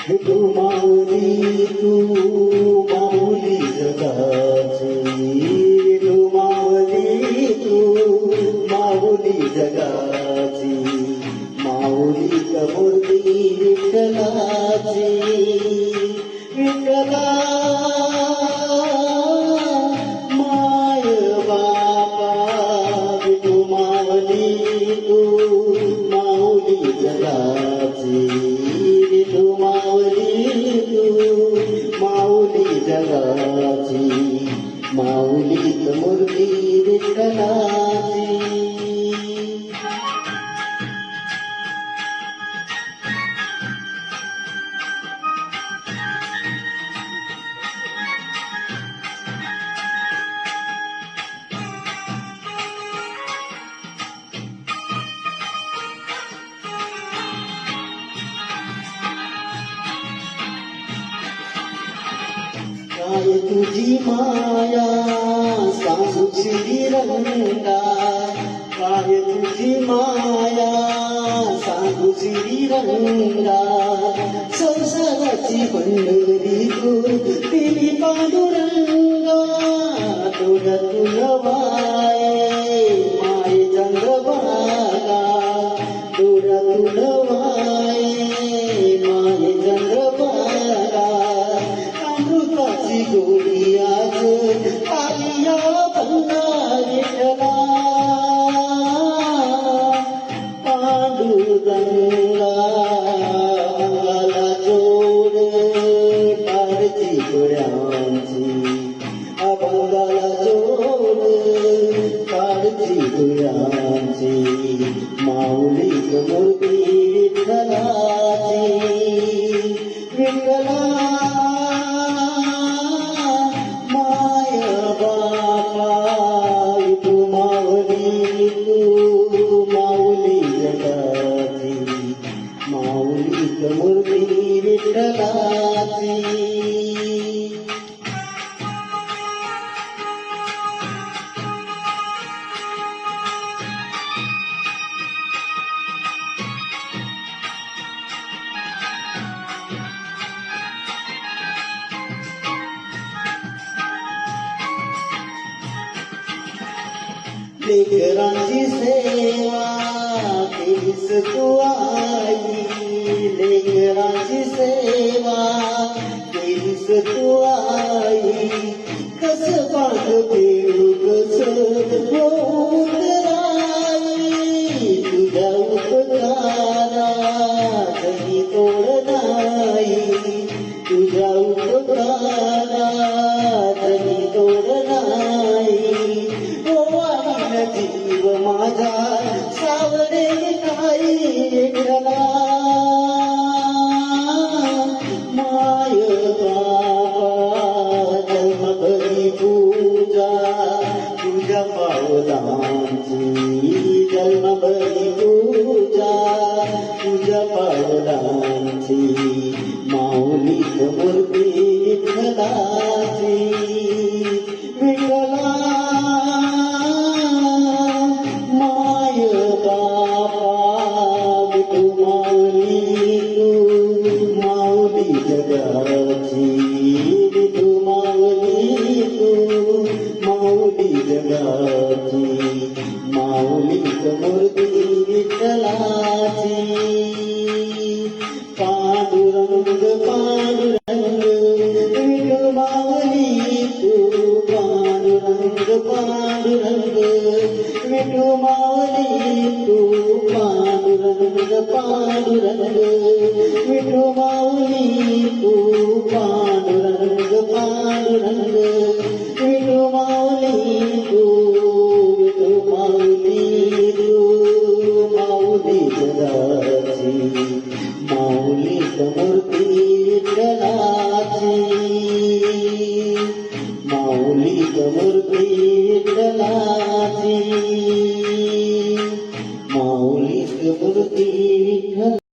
तू माऊली तू माऊली जगाची तू माऊली जगाची माऊली मूर्ती विठ्ठलाची विठ्ठला माय बापा तू माऊली जगाची तू माऊली जगाची माऊली मूर्ती विठ्ठलाची काय तुझी माया सांगू श्रीरंगा काय तुझी माया सांगू श्रीरंगा संसाराची पंढरी तू तिने पांडुरंगा तुझ्यातून वाये माय चंद्रभागा तुझ्यातून वाये माय चंद्रभागा अमृताची गोडी आज आलिया बंगा विठ्ठला पांडुरंगा अंगाला जोड टारची डोळ्यांची अभंगाला जोड टारची डोळ्यांची माऊली मूर्ती विठ्ठलाची विठ्ठला माऊली मूर्ती विठ्ठलाची लेकरांची सेवा केलीस तू आई लेकरांची सेवा केलीस तू आई कस पाठ पेरू कस होऊन राई तुझ्या उपकारा जगी तोड नाही तुझ्या उपकारा जगी तोड नाही जीव माझा सावरे काही विठ्ठला माय बाबा जन्मभरी पूजा तुझ्या पावलांची जन्मभरी पूजा तुझ्या पावलांची माऊली मूर्ती विठ्ठलाची विठ्ठला जगाची तू माऊली जगाची माऊली मूर्ती विठ्ठलाची पांडुरंग पांडुरंग विठू माऊली तू पांडुरंग पांडुरंग विठू माऊली तू पांडुरंग पांडुरंग विठू माऊली तू पांडुरंग पांडुरंग विठू माऊली तू माऊली जगाची माऊली मूर्ती विठ्ठला